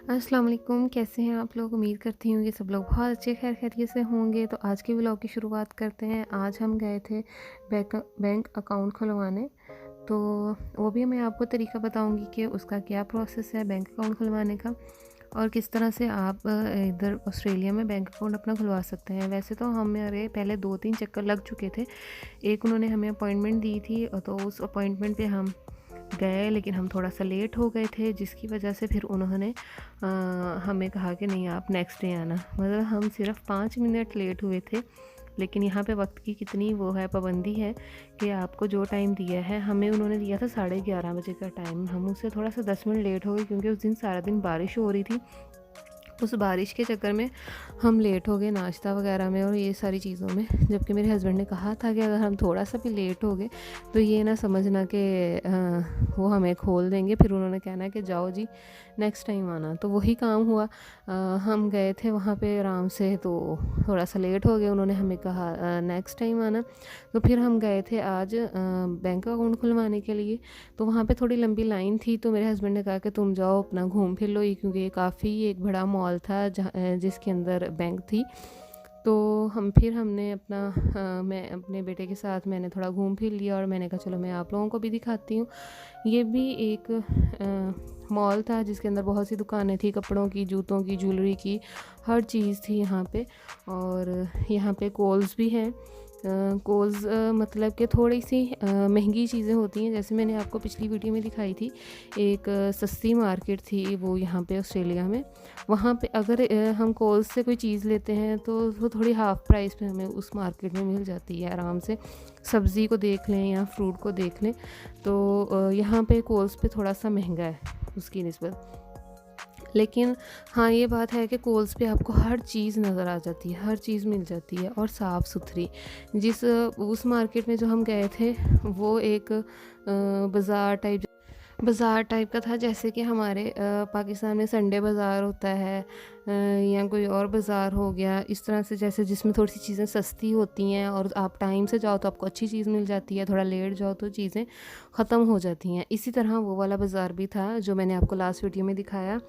अस्सलाम वालेकुम, कैसे हैं आप लोग? उम्मीद करती हूँ कि सब लोग बहुत अच्छे खैर खैरियत से होंगे। तो आज के व्लॉग की शुरुआत करते हैं। आज हम गए थे बैंक अकाउंट खुलवाने। तो वो भी मैं आपको तरीका बताऊँगी कि उसका क्या प्रोसेस है बैंक अकाउंट खुलवाने का, और किस तरह से आप इधर ऑस्ट्रेलिया में बैंक अकाउंट अपना खुलवा सकते हैं। वैसे तो हमारे पहले 2-3 चक्कर लग चुके थे। एक उन्होंने हमें अपॉइंटमेंट दी थी, तो उस अपॉइंटमेंट पे हम गए, लेकिन हम थोड़ा सा लेट हो गए थे, जिसकी वजह से फिर उन्होंने हमें कहा कि नहीं, आप नेक्स्ट डे आना। मतलब हम सिर्फ 5 मिनट लेट हुए थे। लेकिन यहाँ पे वक्त की कितनी वो है, पाबंदी है कि आपको जो टाइम दिया है, हमें उन्होंने दिया था 11:30 बजे का टाइम। हम उससे थोड़ा सा 10 मिनट लेट हो गए, क्योंकि उस दिन सारा दिन बारिश हो रही थी। उस बारिश के चक्कर में हम लेट हो गए नाश्ता वगैरह में और ये सारी चीज़ों में। जबकि मेरे हस्बैंड ने कहा था कि अगर हम थोड़ा सा भी लेट हो गए तो ये ना समझना कि वो हमें खोल देंगे, फिर उन्होंने कहना कि जाओ जी नेक्स्ट टाइम आना। तो वही काम हुआ। हम गए थे वहाँ पे आराम से, तो थोड़ा सा लेट हो गए। उन्होंने हमें कहा नेक्स्ट टाइम आना। तो फिर हम गए थे आज बैंक अकाउंट खुलवाने के लिए। तो वहाँ पे थोड़ी लंबी लाइन थी, तो मेरे हस्बैंड ने कहा कि तुम जाओ अपना घूम फिर लो, ये क्योंकि ये काफ़ी एक बड़ा मॉल था जिसके अंदर बैंक थी। तो हमने अपना मैं अपने बेटे के साथ मैंने थोड़ा घूम फिर लिया, और मैंने कहा चलो मैं आप लोगों को भी दिखाती हूँ। ये भी एक मॉल था जिसके अंदर बहुत सी दुकानें थी, कपड़ों की, जूतों की, ज्वेलरी की, हर चीज़ थी यहाँ पे। और यहाँ पे कोल्स भी हैं। कोल्स मतलब कि थोड़ी सी महंगी चीज़ें होती हैं। जैसे मैंने आपको पिछली वीडियो में दिखाई थी, एक सस्ती मार्केट थी वो यहाँ पे ऑस्ट्रेलिया में। वहाँ पे अगर हम कोल्स से कोई चीज़ लेते हैं तो वो थोड़ी हाफ़ प्राइस पे हमें उस मार्केट में मिल जाती है आराम से। सब्ज़ी को देख लें या फ्रूट को देख लें, तो यहाँ पे कोल्स पे थोड़ा सा महंगा है उसकी निस्बत। लेकिन हाँ, ये बात है कि कोल्स पे आपको हर चीज़ नज़र आ जाती है, हर चीज़ मिल जाती है और साफ़ सुथरी। उस मार्केट में जो हम गए थे वो एक बाज़ार टाइप का था, जैसे कि हमारे पाकिस्तान में संडे बाज़ार होता है, या कोई और बाज़ार हो गया इस तरह से, जैसे जिसमें थोड़ी सी चीज़ें सस्ती होती हैं और आप टाइम से जाओ तो आपको अच्छी चीज़ मिल जाती है, थोड़ा लेट जाओ तो चीज़ें ख़त्म हो जाती हैं। इसी तरह वो वाला बाज़ार भी था जो मैंने आपको लास्ट वीडियो में दिखाया।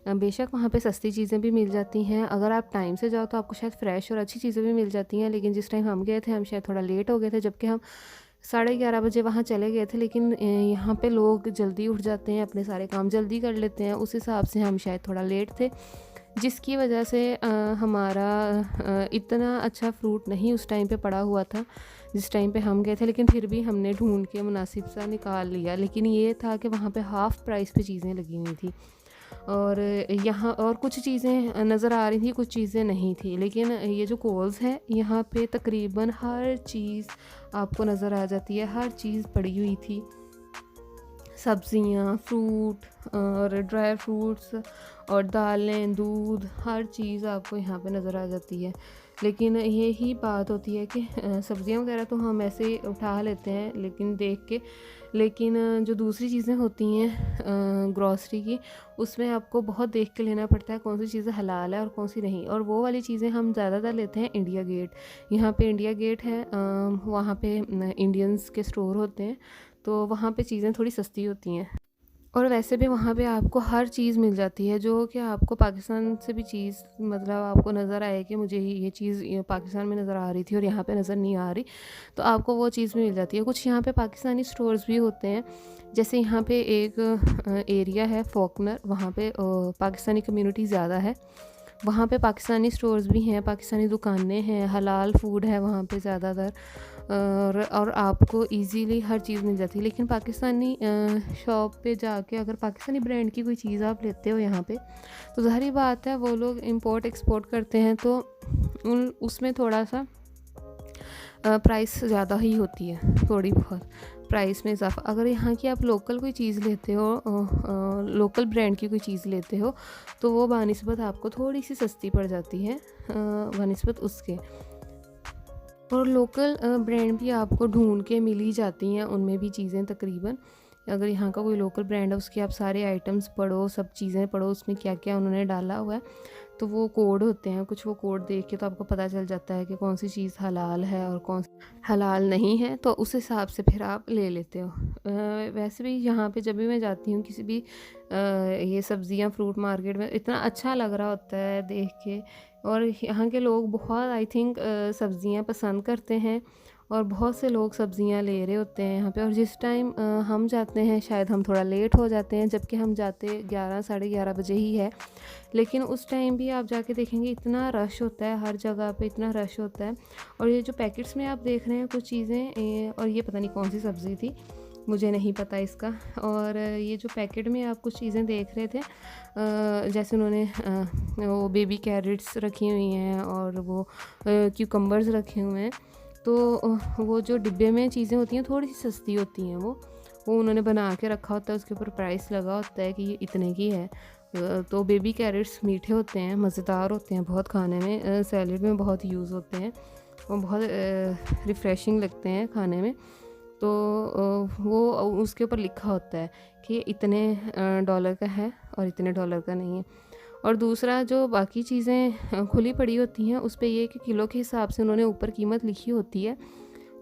बेशक वहाँ पे सस्ती चीज़ें भी मिल जाती हैं, अगर आप टाइम से जाओ तो आपको शायद फ़्रेश और अच्छी चीज़ें भी मिल जाती हैं। लेकिन जिस टाइम हम गए थे, हम शायद थोड़ा लेट हो गए थे, जबकि हम 11:30 बजे वहाँ चले गए थे। लेकिन यहाँ पे लोग जल्दी उठ जाते हैं, अपने सारे काम जल्दी कर लेते हैं, उस हिसाब से हम शायद थोड़ा लेट थे, जिसकी वजह से हमारा इतना अच्छा फ्रूट नहीं उस टाइम पे पड़ा हुआ था जिस टाइम पे हम गए थे। लेकिन फिर भी हमने ढूंढ के मुनासिब सा निकाल लिया। लेकिन ये था कि वहाँ पे हाफ़ प्राइस पे चीज़ें लगी हुई थी, और यहाँ और कुछ चीज़ें नज़र आ रही थी, कुछ चीज़ें नहीं थी। लेकिन ये जो कोल्स है, यहाँ पे तकरीबन हर चीज़ आपको नज़र आ जाती है, हर चीज़ पड़ी हुई थी। सब्जियाँ, फ्रूट और ड्राई फ्रूट्स और दालें, दूध, हर चीज़ आपको यहाँ पे नज़र आ जाती है। लेकिन यही बात होती है कि सब्जियाँ वगैरह तो हम ऐसे ही उठा लेते हैं लेकिन देख के। लेकिन जो दूसरी चीज़ें होती हैं ग्रॉसरी की, उसमें आपको बहुत देख के लेना पड़ता है कौन सी चीज़ें हलाल है और कौन सी नहीं। और वो वाली चीज़ें हम ज़्यादातर लेते हैं इंडिया गेट। यहाँ पे इंडिया गेट है, वहाँ पे इंडियंस के स्टोर होते हैं, तो वहाँ पे चीज़ें थोड़ी सस्ती होती हैं। और वैसे भी वहाँ पे आपको हर चीज़ मिल जाती है, जो कि आपको पाकिस्तान से भी चीज़ मतलब आपको नज़र आए कि मुझे ये चीज़ पाकिस्तान में नज़र आ रही थी और यहाँ पे नज़र नहीं आ रही, तो आपको वो चीज़ भी मिल जाती है। कुछ यहाँ पे पाकिस्तानी स्टोर्स भी होते हैं, जैसे यहाँ पे एक एरिया है फोकनर, वहाँ पे पाकिस्तानी कम्युनिटी ज़्यादा है। वहाँ पे पाकिस्तानी स्टोर्स भी हैं, पाकिस्तानी दुकानें हैं, हलाल फूड है वहाँ पे ज़्यादातर, और आपको इजीली हर चीज़ मिल जाती है। लेकिन पाकिस्तानी शॉप पे जाके अगर पाकिस्तानी ब्रांड की कोई चीज़ आप लेते हो यहाँ पे, तो ज़ाहिर बात है वो लोग इंपोर्ट एक्सपोर्ट करते हैं, तो उसमें थोड़ा सा प्राइस ज़्यादा ही होती है, थोड़ी बहुत प्राइस में इजाफा। अगर यहाँ की आप लोकल कोई चीज़ लेते हो, लोकल ब्रांड की कोई चीज़ लेते हो, तो वो बानिस्बत आपको थोड़ी सी सस्ती पड़ जाती है बानिस्बत उसके। और लोकल ब्रांड भी आपको ढूंढ के मिल ही जाती हैं उनमें भी चीज़ें तकरीबन। अगर यहाँ का कोई लोकल ब्रांड है, उसके आप सारे आइटम्स पढ़ो, सब चीज़ें पढ़ो, उसमें क्या क्या उन्होंने डाला हुआ है, तो वो कोड होते हैं कुछ, वो कोड देख के तो आपको पता चल जाता है कि कौन सी चीज़ हलाल है और कौन सी हलाल नहीं है, तो उस हिसाब से फिर आप ले लेते हो। वैसे भी यहाँ पे जब भी मैं जाती हूँ किसी भी ये सब्ज़ियाँ फ्रूट मार्केट में, इतना अच्छा लग रहा होता है देख के। और यहाँ के लोग बहुत आई थिंक सब्ज़ियाँ पसंद करते हैं और बहुत से लोग सब्ज़ियाँ ले रहे होते हैं यहाँ पे। और जिस टाइम हम जाते हैं शायद हम थोड़ा लेट हो जाते हैं, जबकि हम जाते 11 साढ़े 11 बजे ही है, लेकिन उस टाइम भी आप जाके देखेंगे इतना रश होता है, हर जगह पे इतना रश होता है। और ये जो पैकेट्स में आप देख रहे हैं कुछ चीज़ें, और ये पता नहीं कौन सी सब्ज़ी थी, मुझे नहीं पता इसका। और ये जो पैकेट में आप कुछ चीज़ें देख रहे थे, जैसे उन्होंने वो बेबी कैरेट्स रखी हुई हैं और वो क्यूकम्बर्स रखे हुए हैं, तो वो जो डिब्बे में चीज़ें होती हैं थोड़ी सी सस्ती होती हैं, वो उन्होंने बना के रखा होता है, उसके ऊपर प्राइस लगा होता है कि ये इतने की है। तो बेबी कैरेट्स मीठे होते हैं, मज़ेदार होते हैं बहुत खाने में, सैलेड में बहुत यूज़ होते हैं, वो बहुत रिफ़्रेशिंग लगते हैं खाने में। तो वो उसके ऊपर लिखा होता है कि इतने डॉलर का है और इतने डॉलर का नहीं है। और दूसरा जो बाकी चीज़ें खुली पड़ी होती हैं उस पे ये कि किलो के हिसाब से उन्होंने ऊपर कीमत लिखी होती है,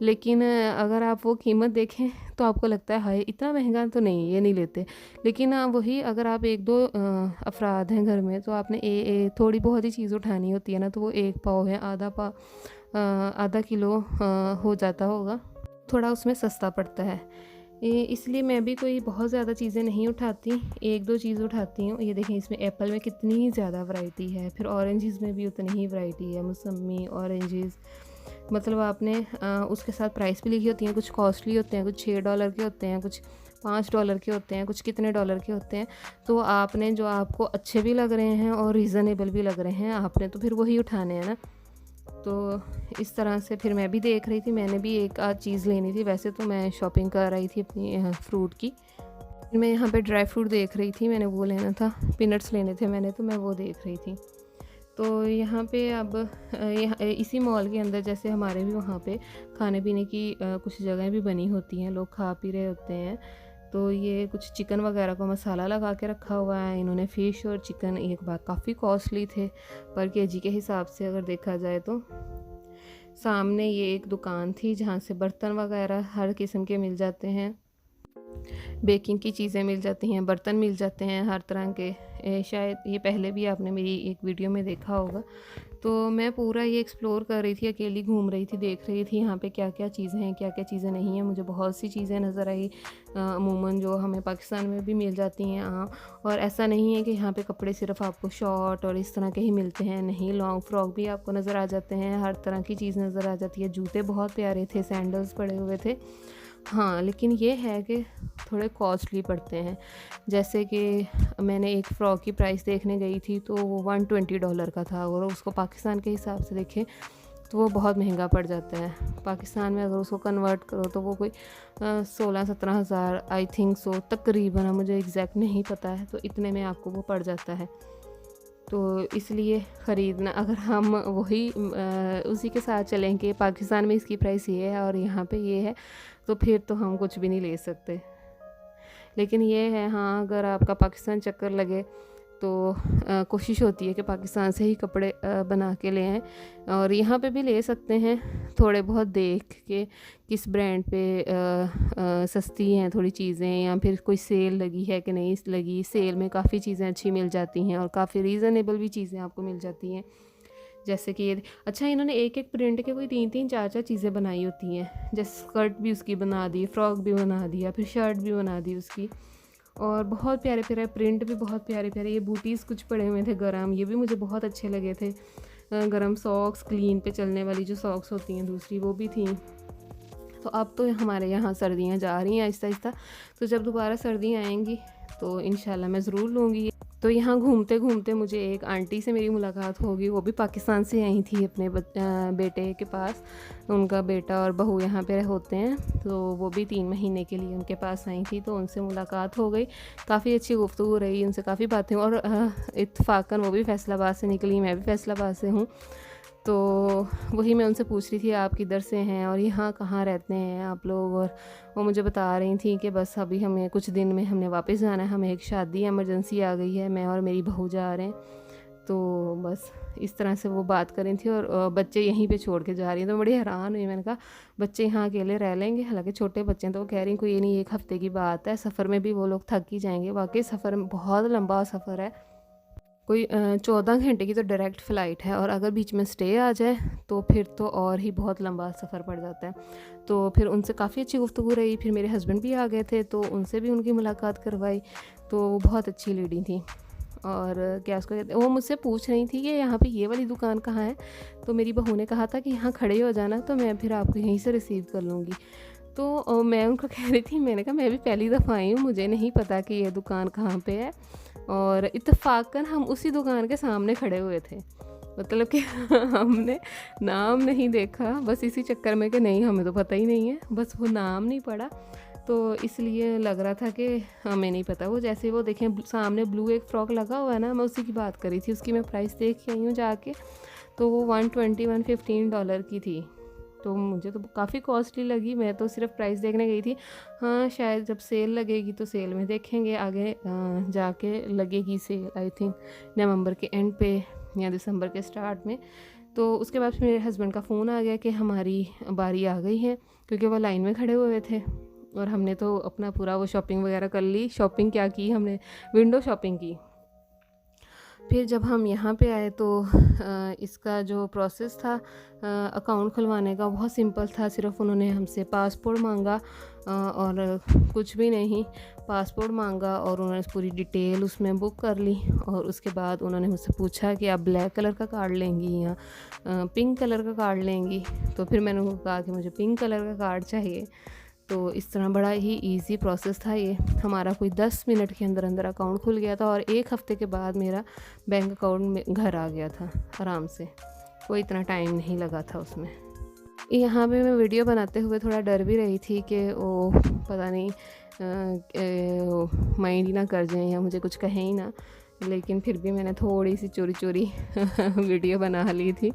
लेकिन अगर आप वो कीमत देखें तो आपको लगता है हाय इतना महंगा तो नहीं, ये नहीं लेते। लेकिन वही अगर आप 1-2 अफराद हैं घर में, तो आपने थोड़ी बहुत ही चीज़ उठानी होती है ना, तो वो 1 पाव है, आधा किलो हो जाता होगा, थोड़ा उसमें सस्ता पड़ता है। इसलिए मैं भी कोई बहुत ज़्यादा चीज़ें नहीं उठाती, 1-2 चीज़ उठाती हूँ। ये देखें इसमें एप्पल में कितनी ज़्यादा वैरायटी है, फिर ऑरेंजेस में भी उतनी ही वैरायटी है, मौसमी ऑरेंजेस। मतलब आपने उसके साथ प्राइस भी लिखी होती हैं, कुछ कॉस्टली होते हैं, कुछ $6 के होते हैं, कुछ $5 के होते हैं, कुछ कितने डॉलर के होते हैं। तो आपने जो आपको अच्छे भी लग रहे हैं और रीज़नेबल भी लग रहे हैं, आपने तो फिर वही उठाने हैं ना। तो इस तरह से फिर मैं भी देख रही थी, मैंने भी एक आध चीज़ लेनी थी। वैसे तो मैं शॉपिंग कर रही थी अपनी फ्रूट की, फिर मैं यहाँ पे ड्राई फ्रूट देख रही थी, मैंने वो लेना था, पीनट्स लेने थे मैंने, तो मैं वो देख रही थी। तो यहाँ पे अब यहाँ इसी मॉल के अंदर जैसे हमारे भी वहाँ पे खाने पीने की कुछ जगह भी बनी होती हैं, लोग खा पी रहे होते हैं। तो ये कुछ चिकन वगैरह का मसाला लगा के रखा हुआ है इन्होंने। फ़िश और चिकन एक बार काफ़ी कॉस्टली थे पर केजी के हिसाब से अगर देखा जाए तो। सामने ये एक दुकान थी जहाँ से बर्तन वगैरह हर किस्म के मिल जाते हैं, बेकिंग की चीज़ें मिल जाती हैं, बर्तन मिल जाते हैं हर तरह के। शायद ये पहले भी आपने मेरी एक वीडियो में देखा होगा। तो मैं पूरा ये एक्सप्लोर कर रही थी, अकेली घूम रही थी, देख रही थी यहाँ पे क्या क्या चीज़ें हैं, क्या क्या चीज़ें नहीं हैं। मुझे बहुत सी चीज़ें नज़र आई अमूमन जो हमें पाकिस्तान में भी मिल जाती हैं आम। और ऐसा नहीं है कि यहाँ पे कपड़े सिर्फ आपको शॉर्ट और इस तरह के ही मिलते हैं, नहीं, लॉन्ग फ्रॉक भी आपको नज़र आ जाते हैं, हर तरह की चीज़ नज़र आ जाती है। जूते बहुत प्यारे थे, सैंडल्स पड़े हुए थे। हाँ, लेकिन ये है कि थोड़े कॉस्टली पड़ते हैं। जैसे कि मैंने एक फ़्रॉक की प्राइस देखने गई थी तो वो $120 का था, और उसको पाकिस्तान के हिसाब से देखें तो वो बहुत महंगा पड़ जाता है। पाकिस्तान में अगर उसको कन्वर्ट करो तो वो कोई 16-17 हज़ार आई थिंक सो तकरीबन, मुझे एग्जैक्ट नहीं पता है, तो इतने में आपको वो पड़ जाता है। तो इसलिए ख़रीदना, अगर हम वही उसी के साथ चलें कि पाकिस्तान में इसकी प्राइस ये है और यहाँ पे ये है, तो फिर तो हम कुछ भी नहीं ले सकते। लेकिन ये है हाँ, अगर आपका पाकिस्तान चक्कर लगे तो कोशिश होती है कि पाकिस्तान से ही कपड़े बना के ले आएँ, और यहाँ पे भी ले सकते हैं थोड़े बहुत देख के किस ब्रांड पे सस्ती हैं थोड़ी चीज़ें, या फिर कोई सेल लगी है कि नहीं लगी। सेल में काफ़ी चीज़ें अच्छी मिल जाती हैं और काफ़ी रीज़नेबल भी चीज़ें आपको मिल जाती हैं। जैसे कि ये अच्छा, इन्होंने एक एक प्रिंट के कोई 3-3 4-4 चीज़ें बनाई होती हैं। जैसे स्कर्ट भी उसकी बना दी, फ्रॉक भी बना दिया, फिर शर्ट भी बना दी उसकी, और बहुत प्यारे प्यारे प्रिंट भी बहुत प्यारे प्यारे। ये बूटीज़ कुछ पड़े हुए थे गरम, ये भी मुझे बहुत अच्छे लगे थे। गरम सॉक्स, क्लीन पे चलने वाली जो सॉक्स होती हैं दूसरी, वो भी थी। तो अब तो हमारे यहाँ सर्दियाँ जा रही हैं आहिस्ता आहिस्ता, तो जब दोबारा सर्दियाँ आएंगी तो इंशाल्लाह मैं ज़रूर लूँगी। तो यहाँ घूमते घूमते मुझे एक आंटी से मेरी मुलाकात होगी, वो भी पाकिस्तान से आई थी अपने बेटे के पास। उनका बेटा और बहू यहाँ पे होते हैं, तो वो भी 3 महीने के लिए उनके पास आई थी, तो उनसे मुलाकात हो गई। काफ़ी अच्छी गुफ्तगू रही, उनसे काफ़ी बातें, और इत्तफाकन वो भी फैसलाबाद से निकली, मैं भी फैसलाबाद से हूँ। तो वही मैं उनसे पूछ रही थी आप किधर से हैं और यहाँ कहाँ रहते हैं आप लोग, और वो मुझे बता रही थी कि बस अभी हमें कुछ दिन में हमने वापस जाना है, हमें एक शादी इमरजेंसी आ गई है, मैं और मेरी बहू जा रहे हैं। तो बस इस तरह से वो बात कर रही थी और बच्चे यहीं पे छोड़ के जा रही हैं। तो मैं बड़ी हैरान हुई, मैंने कहा बच्चे यहाँ अकेले रह लेंगे, हालांकि छोटे बच्चे हैं। तो वो कह रही कोई नहीं, 1 हफ़्ते की बात है, सफ़र में भी वो लोग थक ही जाएंगे। वाकई सफ़र में बहुत लंबा सफ़र है, कोई 14 घंटे की तो डायरेक्ट फ़्लाइट है, और अगर बीच में स्टे आ जाए तो फिर तो और ही बहुत लंबा सफ़र पड़ जाता है। तो फिर उनसे काफ़ी अच्छी गुफ्तगू रही। फिर मेरे हस्बैंड भी आ गए थे तो उनसे भी उनकी मुलाकात करवाई। तो वो बहुत अच्छी लेडी थी। और क्या उसको कहते, वो मुझसे पूछ रही थी कि यहाँ पे ये वाली दुकान कहाँ है। तो मेरी बहू ने कहा था कि यहाँ खड़े हो जाना, तो मैं फिर आपको यहीं से रिसीव कर लूँगी। तो मैं उनको कह रही थी, मैंने कहा मैं भी पहली दफ़ा आई हूँ, मुझे नहीं पता कि ये दुकान कहाँ पे है। और इत्तेफाकन हम उसी दुकान के सामने खड़े हुए थे, मतलब कि हमने नाम नहीं देखा, बस इसी चक्कर में कि नहीं हमें तो पता ही नहीं है, बस वो नाम नहीं पड़ा। तो इसलिए लग रहा था कि हमें नहीं पता। वो जैसे वो देखें सामने ब्लू एक फ़्रॉक लगा हुआ है ना, मैं उसी की बात कर रही थी। उसकी मैं प्राइस देख के आई हूँ जाके, तो वो $115 की थी। तो मुझे तो काफ़ी कॉस्टली लगी। मैं तो सिर्फ प्राइस देखने गई थी। हाँ, शायद जब सेल लगेगी तो सेल में देखेंगे, आगे जाके लगेगी सेल, आई थिंक नवंबर के एंड पे या दिसंबर के स्टार्ट में। तो उसके बाद फिर मेरे हस्बैंड का फ़ोन आ गया कि हमारी बारी आ गई है, क्योंकि वो लाइन में खड़े हुए थे। और हमने तो अपना पूरा वो शॉपिंग वगैरह कर ली। शॉपिंग क्या की हमने, विंडो शॉपिंग की। फिर जब हम यहाँ पे आए तो इसका जो प्रोसेस था अकाउंट खुलवाने का, बहुत सिंपल था। सिर्फ उन्होंने हमसे पासपोर्ट मांगा और कुछ भी नहीं। पासपोर्ट मांगा और उन्होंने पूरी डिटेल उसमें बुक कर ली। और उसके बाद उन्होंने मुझसे पूछा कि आप ब्लैक कलर का कार्ड लेंगी या पिंक कलर का कार्ड लेंगी। तो फिर मैंने उनको कहा कि मुझे पिंक कलर का कार्ड चाहिए। तो इस तरह बड़ा ही इजी प्रोसेस था ये। हमारा कोई 10 मिनट के अंदर अंदर अकाउंट खुल गया था, और 1 हफ़्ते के बाद मेरा बैंक अकाउंट में घर आ गया था आराम से। कोई इतना टाइम नहीं लगा था उसमें। यहाँ पे मैं वीडियो बनाते हुए थोड़ा डर भी रही थी कि वो पता नहीं माइंड ही ना कर जाएं या मुझे कुछ कहें ही ना, लेकिन फिर भी मैंने थोड़ी सी चोरी चोरी वीडियो बना ली थी।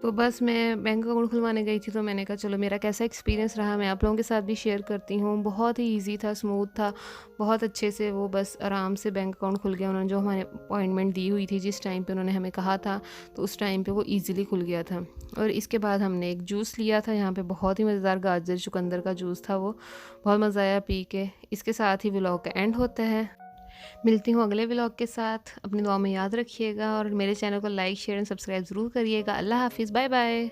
तो बस मैं बैंक अकाउंट खुलवाने गई थी, तो मैंने कहा चलो मेरा कैसा एक्सपीरियंस रहा मैं आप लोगों के साथ भी शेयर करती हूँ। बहुत ही इजी था, स्मूथ था, बहुत अच्छे से वो बस आराम से बैंक अकाउंट खुल गया। उन्होंने जो हमारे अपॉइंटमेंट दी हुई थी, जिस टाइम पे उन्होंने हमें कहा था, तो उस टाइम पे वो इजीली खुल गया था। और इसके बाद हमने एक जूस लिया था यहाँ पे, बहुत ही मज़ेदार गाजर चुकंदर का जूस था वो, बहुत मज़ा आया पी के। इसके साथ ही व्लॉग का एंड होता है। मिलती हूँ अगले व्लॉग के साथ। अपनी दुआ में याद रखिएगा और मेरे चैनल को लाइक शेयर एंड सब्सक्राइब ज़रूर करिएगा। अल्लाह हाफिज़, बाय बाय।